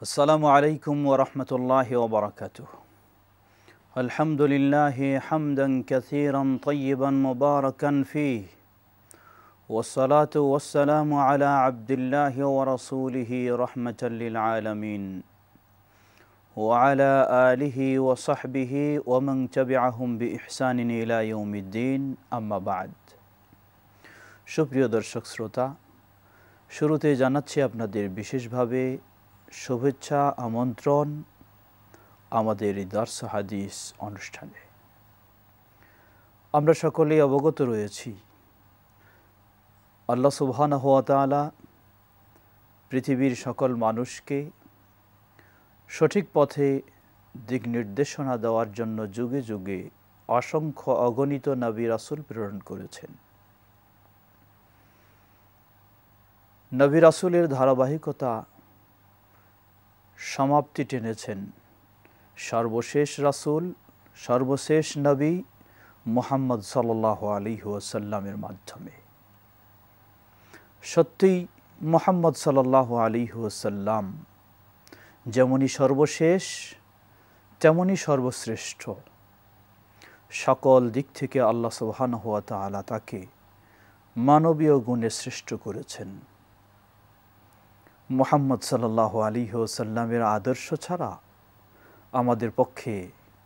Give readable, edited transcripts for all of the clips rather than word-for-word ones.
আসসালামু আলাইকুম ওয়া রাহমাতুল্লাহি ওয়া বারাকাতুহু। আলহামদুলিল্লাহি হামদান কাসীরান তাইয়িবান মুবারাকান ফীহি ওয়াসসালাতু ওয়াসসালামু আলা আবদিল্লাহি ওয়া রাসূলিহি রাহমাতাল লিল আলামিন ওয়া আলা আলিহি ওয়া সাহবিহি ওয়া মান তাবিআহুম বিইহসানিন ইলা ইয়াউমিদ্দিন, আম্মা বা'দ। সুপ্রিয় দর্শক শ্রোতা, শুরুতে জানাচ্ছি আপনাদের বিশেষভাবে শুভেচ্ছা আমন্ত্রণ আমাদের এই দার্স হাদিস অনুষ্ঠানে। আমরা সকলেই অবগত রয়েছি আল্লাহ সুবহানাহু ওয়া তাআলা পৃথিবীর সকল মানুষকে সঠিক পথে দিক নির্দেশনা দেওয়ার জন্য যুগে যুগে অসংখ্য অগণিত নবী রাসূল প্রেরণ করেছেন। নবী রাসূলের ধারাবাহিকতা সমাপ্তি টেনেছেন সর্বশেষ রাসূল, সর্বশেষ নবী মুহাম্মদ সাল্লাল্লাহু আলাইহি ওয়াসাল্লামের মাধ্যমে। সত্যিই মুহাম্মদ সাল্লাল্লাহু আলাইহি ওয়াসাল্লাম যেমনই সর্বশেষ তেমনই সর্বশ্রেষ্ঠ। সকল দিক থেকে আল্লাহ সুবহানাহু ওয়া তাআলা তাকে মানবীয় গুণে শ্রেষ্ঠ করেছেন। মুহাম্মদ সাল্লাল্লাহু আলাইহি ওয়াসাল্লামের আদর্শ ছাড়া আমাদের পক্ষে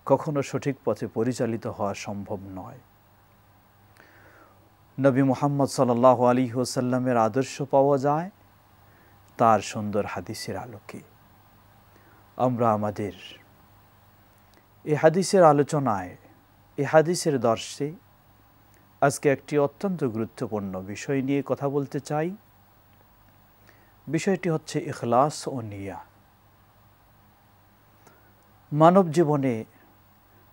কখনো সঠিক পথে পরিচালিত হওয়া সম্ভব নয়। নবী মুহাম্মদ সাল্লাল্লাহু আলাইহি ওয়াসাল্লামের আদর্শ পাওয়া যায় তার সুন্দর হাদিসের আলোকে। আমরা আমাদের এই হাদিসের আলোচনায়, এই হাদিসের দর্শে আজকে একটি অত্যন্ত গুরুত্বপূর্ণ বিষয় নিয়ে কথা বলতে চাই। বিষয়টি হচ্ছে ইখলাস ও নিয়া। মানব জীবনে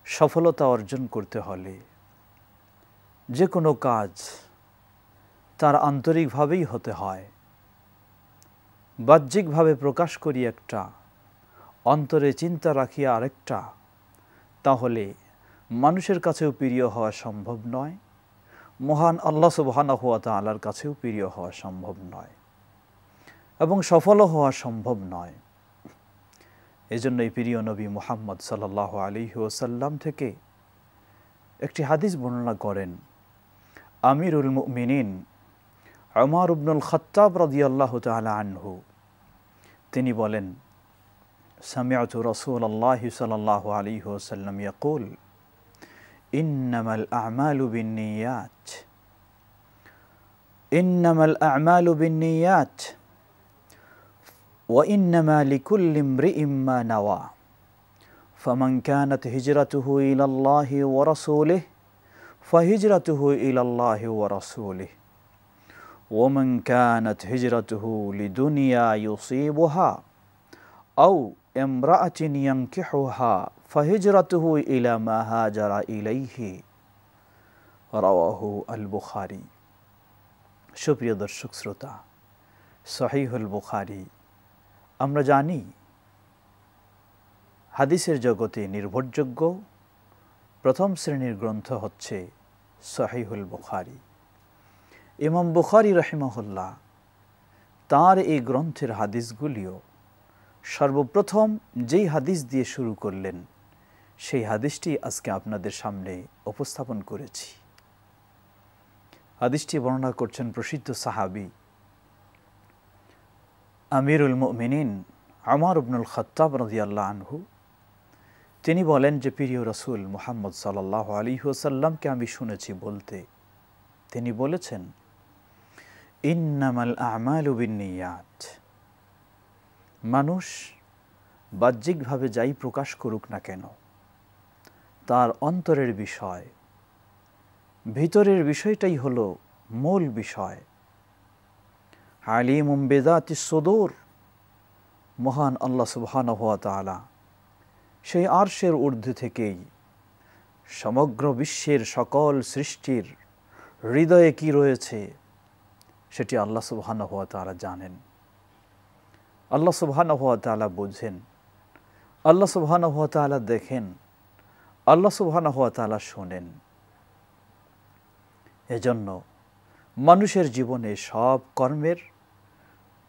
সফলতা অর্জন করতে হলে যে কোনো কাজ তার আন্তরিকভাবেই হতে হয়। বাহ্যিকভাবে প্রকাশ করি একটা, অন্তরে চিন্তা রাখি আরেকটা, তাহলে মানুষের কাছেও প্রিয় হওয়া সম্ভব নয়, মহান আল্লাহ সুবহানাহু ওয়া তাআলার কাছেও প্রিয় হওয়া সম্ভব নয় এবং সফলও হওয়া সম্ভব নয়। এজন্যই প্রিয় নবী মুহাম্মদ সাল্লাল্লাহু আলাইহি ওয়াসাল্লাম থেকে একটি হাদিস বর্ণনা করেন আমিরুল মুমিনিন উমর ইবনুল খাত্তাব রাদিয়াল্লাহু তাআলা আনহু। তিনি বলেন, সামি'তু রাসূলুল্লাহি সাল্লাল্লাহু আলাইহি ওয়াসাল্লাম ইয়াকুল ইন্নামাল আ'মালু বিন্নিয়াত ইন্নামাল আ'মালু বিন্নিয়াত وإنما لكل امرئ ما نوى فمن كانت هجرته إلى الله ورسوله فهجرته إلى الله ورسوله ومن كانت هجرته لدنيا يصيبها أو امرأة ينكحها فهجرته إلى ما هاجر إليه رواه البخاري। সুপ্রিয় দর্শক শ্রোতা, সহিহুল বুখারী আমরা জানি হাদিসের জগতে নির্ভরযোগ্য প্রথম শ্রেণীর গ্রন্থ হচ্ছে সহিহুল বুখারী। ইমাম বুখারী রাহিমাহুল্লাহ তার এই গ্রন্থের হাদিসগুলিও সর্বপ্রথম যেই হাদিস দিয়ে শুরু করলেন সেই হাদিসটি আজকে আপনাদের সামনে উপস্থাপন করেছি। হাদিসটি বর্ণনা করছেন প্রসিদ্ধ সাহাবী আমিরুল মুমিনিন উমর ইবনুল খাত্তাব রাদিয়াল্লাহু আনহু। তিনি বলেন যে প্রিয় রাসূল মুহাম্মদ সাল্লাল্লাহু আলাইহি ওয়াসাল্লামকে আমি শুনেছি বলতে, তিনি বলেছেন ইন্নামাল আ'মালু বিন্নিয়াত। মানুষ বাহ্যিকভাবে যাই প্রকাশ করুক না কেন, তার অন্তরের বিষয়, ভিতরের বিষয়টাই হলো মূল বিষয়। আলিমুম বিযাতিস সুদূর, মহান আল্লাহ সুবহানাহু ওয়া তাআলা সেই আরশের ঊর্ধ্বে থেকেই সমগ্র বিশ্বের সকল সৃষ্টির হৃদয়ে কি রয়েছে সেটি আল্লাহ সুবহানাহু ওয়া তাআলা জানেন, আল্লাহ সুবহানাহু ওয়া তাআলা বোঝেন, আল্লাহ সুবহানাহু ওয়া তাআলা দেখেন, আল্লাহ সুবহানাহু ওয়া তাআলা শোনেন। এজন্য মানুষের জীবনে সব কর্মের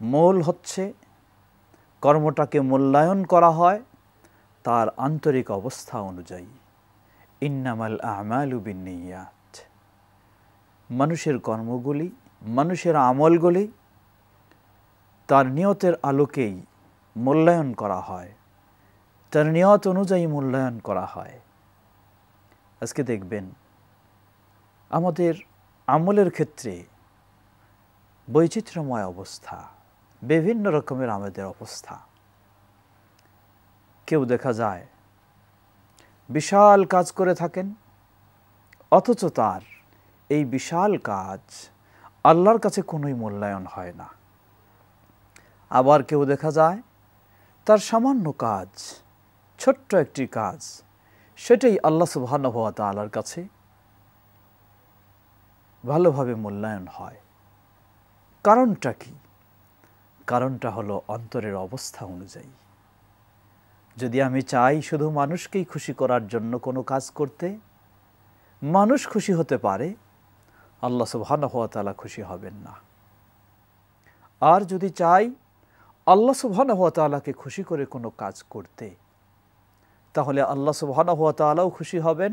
মূল হচ্ছে কর্মটাকে মূল্যায়ন করা হয় তার আন্তরিক অবস্থা অনুযায়ী। ইন্নামাল আমালু বিন্নিয়াত, মানুষের কর্মগুলি, মানুষের আমলগুলি তার নিয়তের আলোকেই মূল্যায়ন করা হয়, তার নিয়ত অনুযায়ী মূল্যায়ন করা হয়। আজকে দেখবেন আমাদের আমলের ক্ষেত্রে বৈচিত্র্যময় অবস্থা, বিভিন্ন রকমের আমাদের অবস্থা। কেউ দেখা যায় বিশাল কাজ করে থাকেন, অথচ তার এই বিশাল কাজ আল্লাহর কাছে কোনোই মূল্যায়ন হয় না। আবার কেউ দেখা যায় তার সামান্য কাজ, ছোট্ট একটি কাজ, সেটাই আল্লাহ সুবহানাহু ওয়া তাআলার কাছে ভালোভাবে মূল্যায়ন হয়। কারণটা কি? কারণটা হলো অন্তরের অবস্থা অনুযায়ী। যদি আমি চাই শুধু মানুষকেই খুশি করার জন্য কোনো কাজ করতে, মানুষ খুশি হতে পারে, আল্লাহ সুবহানাহু ওয়া তাআলা খুশি হবেন না। আর যদি চাই আল্লাহ সুবহানাহু ওয়া তাআলাকে খুশি করে কোনো কাজ করতে, তাহলে আল্লাহ সুবহানাহু ওয়া তাআলাও খুশি হবেন।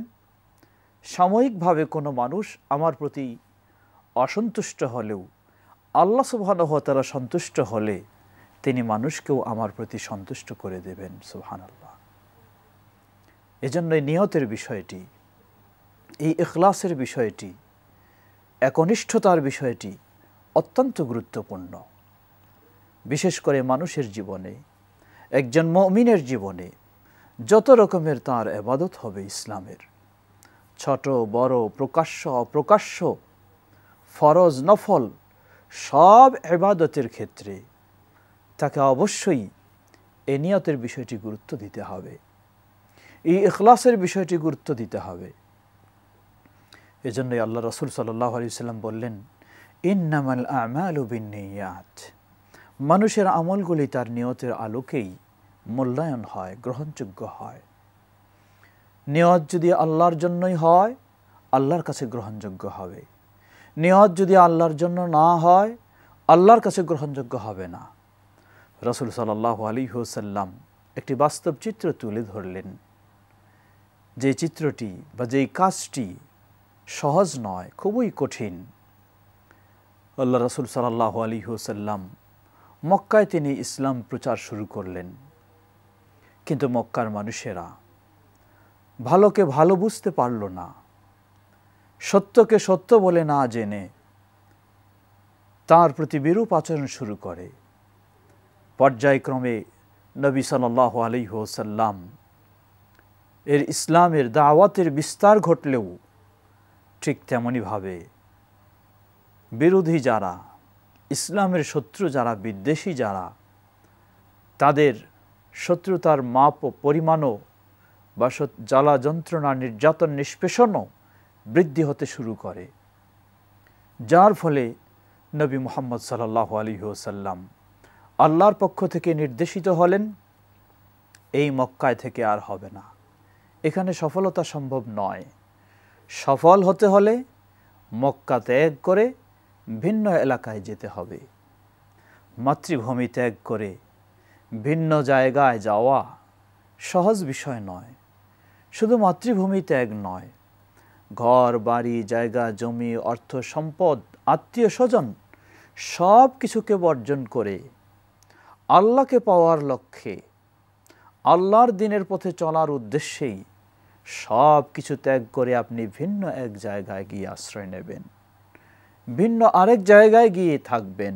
সাময়িকভাবে কোনো মানুষ আমার প্রতি অসন্তুষ্ট হলেও আল্লাহ সুবহানাহু ওয়া তাআলা সন্তুষ্ট হলে তিনি মানুষকেও আমার প্রতি সন্তুষ্ট করে দেবেন। সুবহানাল্লাহ। এজন্য নিয়তের বিষয়টি, এই ইখলাসের বিষয়টি, একনিষ্ঠতার বিষয়টি অত্যন্ত গুরুত্বপূর্ণ। বিশেষ করে মানুষের জীবনে, একজন মুমিনের জীবনে যত রকমের তার ইবাদত হবে ইসলামের, ছোট বড়, প্রকাশ্য অপ্রকাশ্য, ফরজ নফল, সব ইবাদতের ক্ষেত্রে তাকে অবশ্যই এই নিয়তের বিষয়টি গুরুত্ব দিতে হবে, এই ইখলাসের বিষয়টি গুরুত্ব দিতে হবে। এজন্যই আল্লাহ রাসূল সাল্লাল্লাহু আলাইহি ওয়াসাল্লাম বললেন, ইন্নামাল আমালু বিন্নিয়াত, মানুষের আমলগুলি তার নিয়তের আলোকেই মূল্যায়ন হয়, গ্রহণযোগ্য হয়। নিয়ত যদি আল্লাহর জন্যই হয়, আল্লাহর কাছে গ্রহণযোগ্য হবে। নিয়ত যদি আল্লাহর জন্য না হয়, আল্লাহর কাছে গ্রহণযোগ্য হবে না। রাসূল সাল্লাল্লাহু আলাইহি ওয়াসাল্লাম একটি বাস্তব চিত্র তুলে ধরলেন, যে চিত্রটি বা যেই কাজটি সহজ নয়, খুবই কঠিন। আল্লাহ রাসূল সাল্লাল্লাহু আলাইহি ওয়াসাল্লাম মক্কায় তিনি ইসলাম প্রচার শুরু করলেন, কিন্তু মক্কার মানুষেরা ভালোকে ভালো বুঝতে পারল না, সত্যকে সত্য বলে না জেনে তার প্রতি বিরূপ আচরণ শুরু করে। পর্যায়ক্রমে নবী সাল্লাল্লাহু আলাইহি ওয়াসাল্লাম এর ইসলামের দাওয়াতের বিস্তার ঘটলেও ঠিক তেমনিভাবে বিরোধী যারা, ইসলামের শত্রু যারা, বিদ্বেষী যারা, তাদের শত্রুতার মাপ ও পরিমাণও বা জ্বালা যন্ত্রণা, নির্যাতন, নিষ্পেষণও বৃদ্ধি হতে শুরু করে, যার ফলে নবী মুহাম্মদ সাল্লাল্লাহু আলাইহি ওয়াসাল্লাম আল্লাহর পক্ষ থেকে নির্দেশিত হলেন, এই মক্কায় থেকে আর হবে না, এখানে সফলতা সম্ভব নয়। সফল হতে হলে মক্কা ত্যাগ করে ভিন্ন এলাকায় যেতে হবে। মাতৃভূমি ত্যাগ করে ভিন্ন জায়গায় যাওয়া সহজ বিষয় নয়। শুধু মাতৃভূমি ত্যাগ নয়, ঘর বাড়ি, জায়গা জমি, অর্থ সম্পদ, আত্মীয় স্বজন সব কিছুকে বর্জন করে আল্লাহকে পাওয়ার লক্ষ্যে, আল্লাহর দ্বীনের পথে চলার উদ্দেশ্যেই সব কিছু ত্যাগ করে আপনি ভিন্ন এক জায়গায় গিয়ে আশ্রয় নেবেন, ভিন্ন আরেক জায়গায় গিয়ে থাকবেন।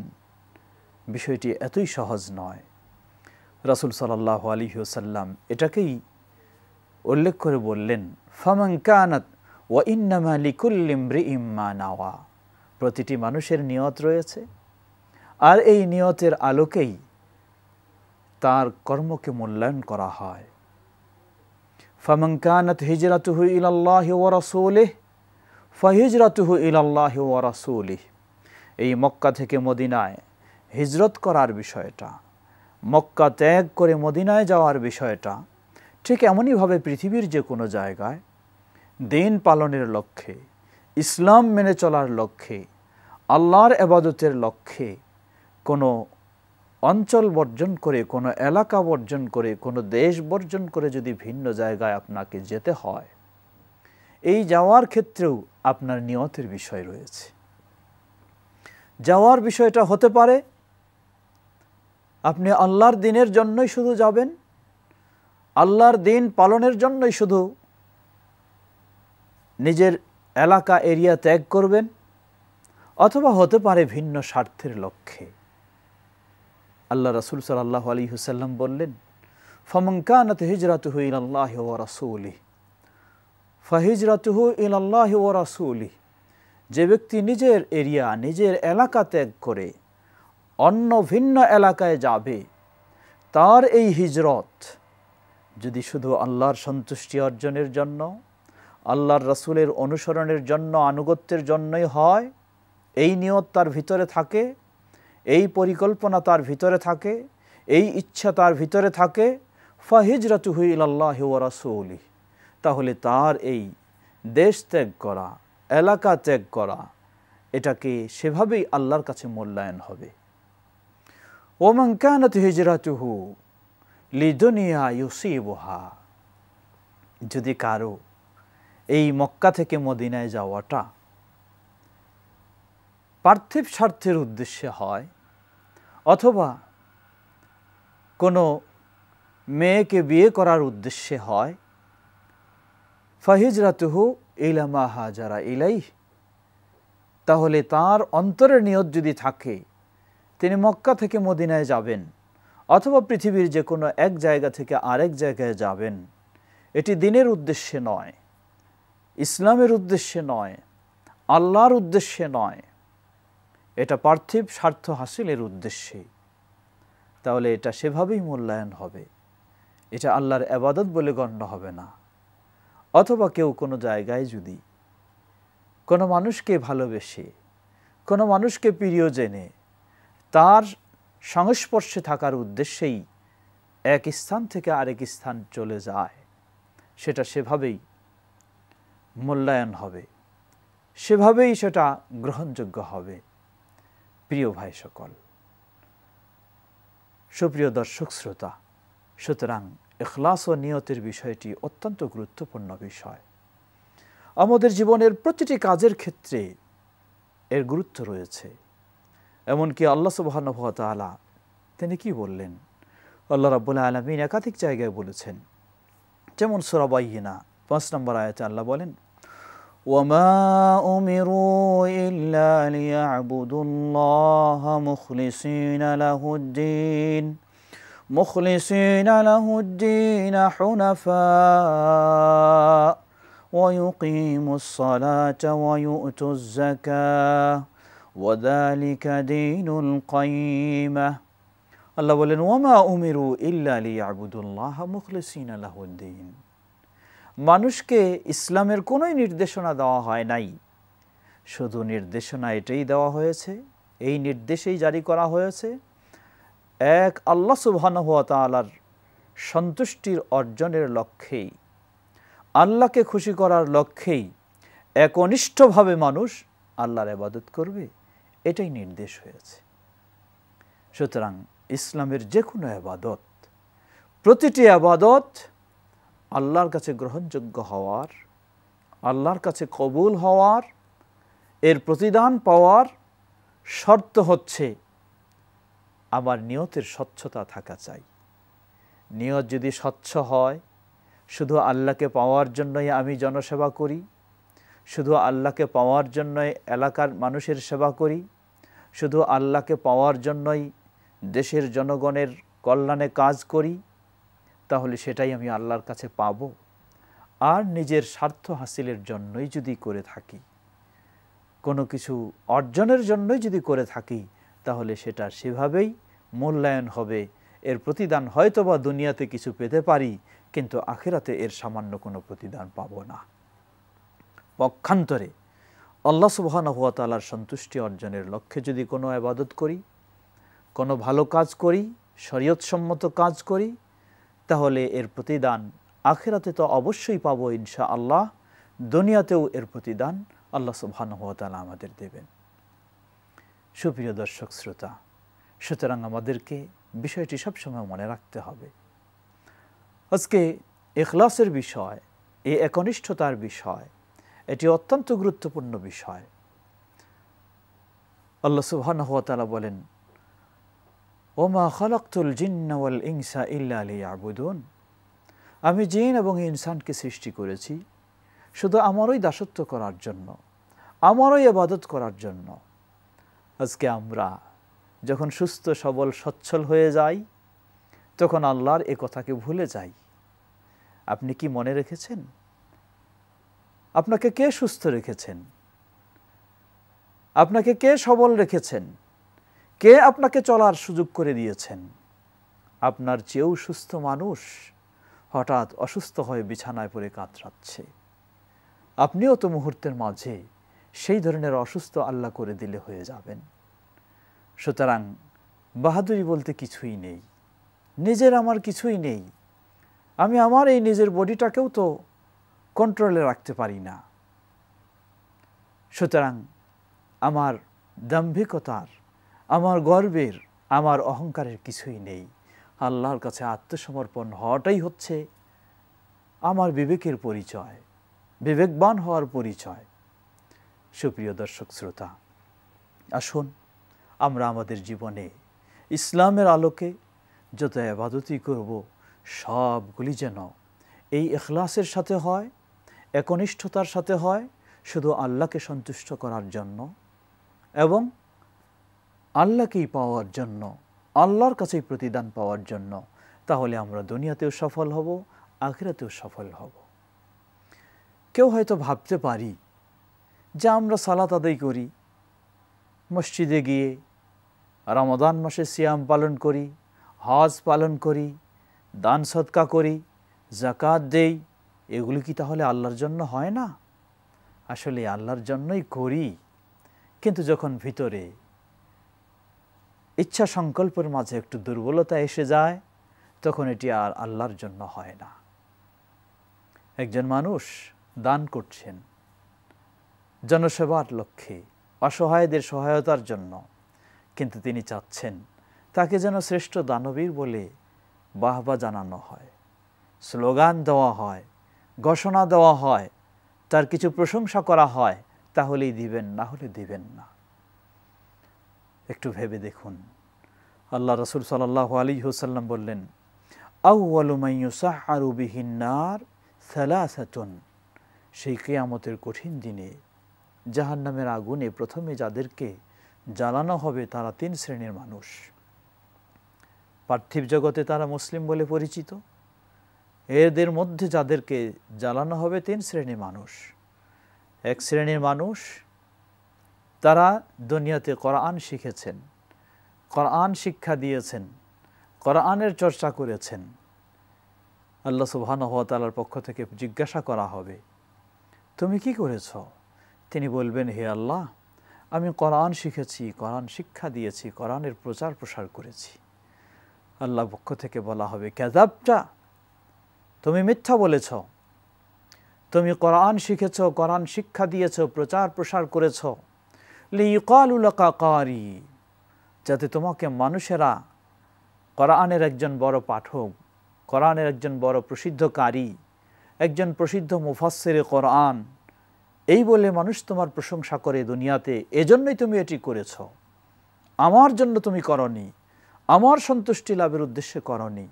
বিষয়টি এতই সহজ নয়। রাসূল সাল্লাল্লাহু আলাইহি ওয়াসাল্লাম এটাকেই উল্লেখ করে বললেন, ফামান কানাত ওয়া ইন্নামা লিকুল্লি ইমরিইম মা নাওয়া, প্রতিটি মানুষের নিয়ত রয়েছে, আর এই নিয়তের আলোকেই তার কর্মকে মূল্যায়ন করা হয়। ফামান কানাত হিজরাতুহু ইলাল্লাহি ওয়া রাসূলিহি ফাহিজরাতুহু ইলাল্লাহি ওয়া রাসূলিহি, এই মক্কা থেকে মদিনায় হিজরত করার বিষয়টা, মক্কা ত্যাগ করে মদিনায় যাওয়ার বিষয়টা ঠিক এমনইভাবে পৃথিবীর যে কোনো জায়গায় দিন পালনের লক্ষ্যে, ইসলাম মেনে চলার লক্ষ্যে, আল্লাহর ইবাদতের লক্ষ্যে কোনো অঞ্চল বর্জন করে, কোনো এলাকা বর্জন করে, কোনো দেশ বর্জন করে যদি ভিন্ন জায়গায় আপনাকে যেতে হয়, এই যাওয়ার ক্ষেত্রেও আপনার নিয়তের বিষয় রয়েছে। যাওয়ার বিষয়টা হতে পারে আপনি আল্লাহর দ্বীনের জন্যই শুধু যাবেন, আল্লাহর দ্বীন পালনের জন্যই শুধু নিজের এলাকা এরিয়া ত্যাগ করবেন, অথবা হতে পারে ভিন্ন স্বার্থের লক্ষ্যে। আল্লাহ রাসূল সাল্লাল্লাহু আলাইহি ওয়াসাল্লাম বললেন, ফামান কানাত হিজরাতুহু ইলাল্লাহি ওয়া রাসূলিহি ফাহিজরাতুহু ইলাল্লাহি ওয়া রাসূলিহি। যে ব্যক্তি নিজের এরিয়া, নিজের এলাকা ত্যাগ করে অন্য ভিন্ন এলাকায় যাবে, তার এই হিজরত যদি শুধু আল্লাহর সন্তুষ্টি অর্জনের জন্য, আল্লাহর রাসূলের অনুসরণের জন্য, আনুগত্যের জন্যই হয়, এই নিয়ত তার ভিতরে থাকে, এই পরিকল্পনা তার ভিতরে থাকে, এই ইচ্ছা তার ভিতরে থাকে, ফাহিজরাতুহু ইলাল্লাহি ওয়া রাসূলিহি, তাহলে তার এই দেশ ত্যাগ করা, এলাকা ত্যাগ করা, এটাকে সেভাবেই আল্লাহর কাছে মূল্যায়ন হবে। ওমান কানাত হিজরাতুহু লিদুনিয়া ইউসিবুহা, যদি কারো এই মক্কা থেকে মদিনায় যাওয়াটা পার্থিব স্বার্থের উদ্দেশ্যে হয়, অথবা কোনো মেয়েকে বিয়ে করার উদ্দেশ্যে হয়, ফাহিজরাতুহু ইলা মা হাজারা ইলাইহি, তাহলে তার অন্তরের নিয়ত যদি থাকে তিনি মক্কা থেকে মদিনায় যাবেন, অথবা পৃথিবীর যে কোনো এক জায়গা থেকে আরেক জায়গায় যাবেন, এটি দ্বীনের উদ্দেশ্যে নয়, ইসলামের উদ্দেশ্যে নয়, আল্লাহর উদ্দেশ্যে নয়, এটা পার্থিব স্বার্থ হাসিলের উদ্দেশ্যে, তাহলে এটা সেভাবেই মূল্যায়ন হবে, এটা আল্লাহর ইবাদত বলে গণ্য হবে না। অথবা কেউ কোনো জায়গায় যদি কোনো মানুষকে ভালোবেসে, কোনো মানুষকে প্রিয় জেনে তার সংস্পর্শে থাকার উদ্দেশ্যেই এক স্থান থেকে আরেক স্থান চলে যায়, সেটা সেভাবেই মূল্যায়ন হবে, সেভাবেই সেটা গ্রহণযোগ্য হবে। প্রিয় ভাই সকল, সুপ্রিয় দর্শক শ্রোতা, সুতরাং ইখলাস ও নিয়তের বিষয়টি অত্যন্ত গুরুত্বপূর্ণ বিষয়। আমাদের জীবনের প্রতিটি কাজের ক্ষেত্রে এর গুরুত্ব রয়েছে। এমনকি আল্লাহ সুবহানাহু ওয়া তাআলা তিনি কি বললেন? আল্লাহ রাব্বুল আলামিন একাধিক জায়গায় বলেছেন, যেমন সূরা বাইয়িনা ৫ নম্বর আয়াতে আল্লাহ বলেন, ওয়ামা উমিরু ইল্লা লিয়াবুদুল্লাহা মুখলিসিনা লাহুদ্দিন হুনাফা ওয়া ইউকিমুস সালাতা ওয়া ইউতুজ যাকাহ ওয়া যালিকা দীনুল কাইয়িমাহ। আল্লাহ বলেন, ওয়ামা উমিরু ইল্লা লিয়াবুদুল্লাহা মুখলিসিনা লাহুদ্দিন। মানুষকে ইসলামের কোনোই নির্দেশনা দেওয়া হয় নাই, শুধু নির্দেশনা এটাই দেওয়া হয়েছে, এই নির্দেশেই জারি করা হয়েছে, এক আল্লাহ সুবহানাহু ওয়া তাআলার সন্তুষ্টির অর্জনের লক্ষ্যেই, আল্লাহকে খুশি করার লক্ষ্যেই একনিষ্ঠভাবে মানুষ আল্লাহর ইবাদত করবে, এটাই নির্দেশ হয়েছে। সুতরাং ইসলামের যে কোনো ইবাদত, প্রতিটি ইবাদত আল্লাহর কাছে গ্রহণযোগ্য হওয়ার, আল্লাহর কাছে কবুল হওয়ার, এর প্রতিদান পাওয়ার শর্ত হচ্ছে আমার নিয়তের স্বচ্ছতা থাকা চাই। নিয়ত যদি স্বচ্ছ হয়, শুধু আল্লাহকে পাওয়ার জন্যই আমি জনসেবা করি, শুধু আল্লাহকে পাওয়ার জন্যই এলাকার মানুষের সেবা করি, শুধু আল্লাহকে পাওয়ার জন্যই দেশের জনগণের কল্যাণে কাজ করি, তাহলে সেটাই আমি আল্লাহর কাছে পাব। আর নিজের স্বার্থ হাসিলের জন্যই যদি করে থাকি, কোনো কিছু অর্জনের জন্যই যদি করে থাকি, তাহলে সেটা সেভাবেই মূল্যায়ন হবে। এর প্রতিদান হয়তোবা দুনিয়াতে কিছু পেতে পারি, কিন্তু আখিরাতে এর সামান্য কোনো প্রতিদান পাব না। পক্ষান্তরে আল্লাহ সুবহানাহু ওয়া তাআলার সন্তুষ্টি অর্জনের লক্ষ্যে যদি কোনো ইবাদত করি, কোনো ভালো কাজ করি, শরীয়তসম্মত কাজ করি, তাহলে এর প্রতিদান আখিরাতে তো অবশ্যই পাবো ইনশাআল্লাহ, দুনিয়াতেও এর প্রতিদান আল্লাহ সুবহানাহু ওয়া তাআলা আমাদের দেবেন। সুপ্রিয় দর্শক শ্রোতা, সুতরাং আমাদেরকে বিষয়টি সবসময় মনে রাখতে হবে। আজকে ইখলাসের বিষয়, এই একনিষ্ঠতার বিষয়, এটি অত্যন্ত গুরুত্বপূর্ণ বিষয়। আল্লাহ সুবহানাহু ওয়া তাআলা বলেন, ওমা খালাকতুল জিন্না ওয়াল ইনসা ইল্লা লিয়াবুদুন, আমি জিন এবং ইনসানকে সৃষ্টি করেছি শুধু আমারই দাসত্ব করার জন্য, আমারই ইবাদত করার জন্য। আজকে আমরা যখন সুস্থ সবল সচ্ছল হয়ে যাই তখন আল্লাহর এ কথাকে ভুলে যাই। আপনি কি মনে রেখেছেন? আপনাকে কে সুস্থ রেখেছেন? আপনাকে কে সবল রেখেছেন? কে আপনাকে চলার সুযোগ করে দিয়েছেন? আপনার চেয়েও সুস্থ মানুষ হঠাৎ অসুস্থ হয়ে বিছানায় পড়ে কাতরাচ্ছে। আপনিও তো মুহূর্তের মাঝে সেই ধরনের অসুস্থ আল্লাহ করে দিলে হয়ে যাবেন। সুতরাং বাহাদুরি বলতে কিছুই নেই, নিজের আমার কিছুই নেই। আমি আমার এই নিজের বডিটাকেও তো কন্ট্রোলে রাখতে পারি না। সুতরাং আমার দাম্ভিকতার, আমার গর্বের, আমার অহংকারের কিছুই নেই। আল্লাহর কাছে আত্মসমর্পণ হওয়াটাই হচ্ছে আমার বিবেকের পরিচয়, বিবেকবান হওয়ার পরিচয়। সুপ্রিয় দর্শক শ্রোতা, আসুন আমরা আমাদের জীবনে ইসলামের আলোকে যত ইবাদতই করব সবগুলি যেন এই ইখলাসের সাথে হয়, একনিষ্ঠতার সাথে হয়, শুধু আল্লাহকে সন্তুষ্ট করার জন্য এবং আল্লাহকেই পাওয়ার জন্য, আল্লাহর কাছেই প্রতিদান পাওয়ার জন্য। তাহলে আমরা দুনিয়াতেও সফল হব, আখিরাতেও সফল হব। কেউ হয়তো ভাবতে পারি যে আমরা সালাত আদায় করি, মসজিদে গিয়ে রমাদান মাসে সিয়াম পালন করি, হজ পালন করি, দান সদকা করি, যাকাত দেই, এগুলি কি তাহলে আল্লাহর জন্য হয় না? আসলে আল্লাহর জন্যই করি, কিন্তু যখন ভিতরে ইচ্ছা সংকল্পের মাঝে একটু দুর্বলতা এসে যায় তখন এটি আর আল্লাহর জন্য হয় না। একজন মানুষ দান করছেন জনসেবার লক্ষ্যে, অসহায়দের সহায়তার জন্য, কিন্তু তিনি চাচ্ছেন তাকে যেন শ্রেষ্ঠ দানবীর বলে বাহবা জানানো হয়, স্লোগান দেওয়া হয়, ঘোষণা দেওয়া হয়, তার কিছু প্রশংসা করা হয়, তাহলেই দিবেন, না হলে দিবেন না। একটু ভেবে দেখুন, আল্লাহ রাসূল সাল্লাল্লাহু আলাইহি ওয়াসাল্লাম বললেন, আউয়ালু মান ইউসাহহারু বিহিন নার সালাসাতুন, সেই কিয়ামতের কঠিন দিনে জাহান্নামের আগুনে প্রথমে যাদেরকে জ্বালানো হবে তারা 3 শ্রেণীর মানুষ। পার্থিব জগতে তারা মুসলিম বলে পরিচিত। এদের মধ্যে যাদেরকে জ্বালানো হবে 3 শ্রেণীর মানুষ। এক শ্রেণীর মানুষ, তারা দুনিয়াতে কোরআন শিখেছেন, কোরআন শিক্ষা দিয়েছেন, কোরআনের চর্চা করেছেন। আল্লাহ সুবহানাহু ওয়া তাআলার পক্ষ থেকে জিজ্ঞাসা করা হবে, তুমি কি করেছ? তিনি বলবেন, হে আল্লাহ, আমি কোরআন শিখেছি, কোরআন শিক্ষা দিয়েছি, কোরআনের প্রচার প্রসার করেছি। আল্লাহর পক্ষ থেকে বলা হবে, কাযাবতা, তুমি মিথ্যা বলেছ। তুমি কোরআন শিখেছ, কোরআন শিক্ষা দিয়েছ, প্রচার প্রসার করেছ, লিইকালু লাকা কারি, যাতে তোমাকে মানুষেরা কোরআনের একজন বড় পাঠক, কোরআনের একজন বড় প্রসিদ্ধ কারি, একজন প্রসিদ্ধ মুফাসসিরে কোরআন, এই বলে মানুষ তোমার প্রশংসা করে দুনিয়াতে। এজন্যই তুমি এটি করেছ, আমার জন্য তুমি করনি, আমার সন্তুষ্টি লাভের উদ্দেশ্যে করনি।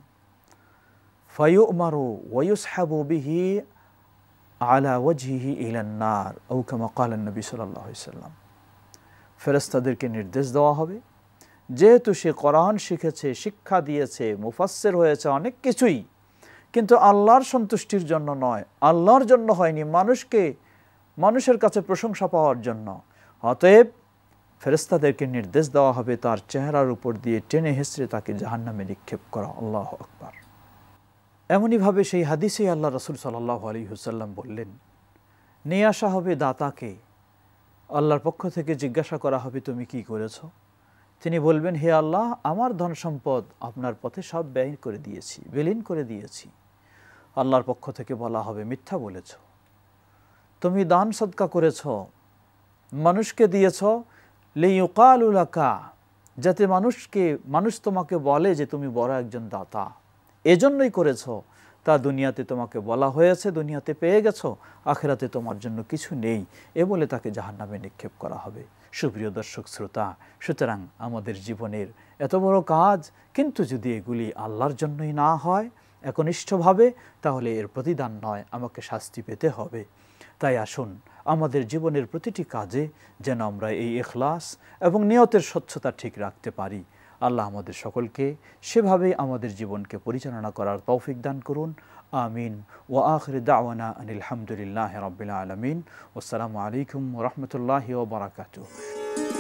ফায়ুমারু ওয়া ইউসহাবু বিহি আলা ওয়াজহিহি ইলান নার, আও কামা ক্বালা নবী সাল্লাল্লাহু আলাইহি ওয়াসাল্লাম। ফেরেশতাদেরকে নির্দেশ দেওয়া হবে, যেহেতু সে কোরআন শিখেছে, শিক্ষা দিয়েছে, মুফাসসির হয়েছে, অনেক কিছুই, কিন্তু আল্লাহর সন্তুষ্টির জন্য নয়, আল্লাহর জন্য হয়নি, মানুষের কাছে প্রশংসা পাওয়ার জন্য। অতএব ফেরেশতাদেরকে নির্দেশ দেওয়া হবে তার চেহারার উপর দিয়ে টেনে হেঁচড়ে তাকে জাহান্নামে নিক্ষেপ করা। আল্লাহু আকবার। এমনইভাবে সেই হাদিসে আল্লাহ রাসূল সাল্লাল্লাহু আলাইহি ওয়াসাল্লাম বললেন, নিয়ে আসা হবে দাতাকে, আল্লাহর পক্ষ থেকে জিজ্ঞাসা করা হবে, তুমি কি করেছ? তিনি বলবেন, হে আল্লাহ, আমার ধন সম্পদ আপনার পথে সব ব্যয় করে দিয়েছি, বিলীন করে দিয়েছি। আল্লাহর পক্ষ থেকে বলা হবে, মিথ্যা বলেছ, তুমি দান সদকা করেছ, মানুষকে দিয়েছ, লিইকালু লাকা, যাতে মানুষ তোমাকে বলে যে তুমি বড় একজন দাতা, এজন্যই করেছো, তা দুনিয়াতে তোমাকে বলা হয়েছে, দুনিয়াতে পেয়ে গেছো, আখিরাতে তোমার জন্য কিছু নেই, এ বলে তাকে জাহান্নামে নিক্ষেপ করা হবে। সুপ্রিয় দর্শক শ্রোতা, সুতরাং আমাদের জীবনের এত বড় কাজ, কিন্তু যদি এগুলি আল্লাহর জন্যই না হয় একনিষ্ঠভাবে, তাহলে এর প্রতিদান নয়, আমাকে শাস্তি পেতে হবে। তাই আসুন আমাদের জীবনের প্রতিটি কাজে যেন আমরা এই ইখলাস এবং নিয়তের স্বচ্ছতা ঠিক রাখতে পারি। আল্লাহ আমাদের সকলকে সেভাবে আমাদের জীবনকে পরিচালনা করার তৌফিক দান করুন। আমিন। ওয়া আখিরু দাওয়ানা আনিল হামদুলিল্লাহি রাব্বিল আলামিন। আসসালামু আলাইকুম ওয়া রাহমাতুল্লাহি ওয়া বারাকাতুহু।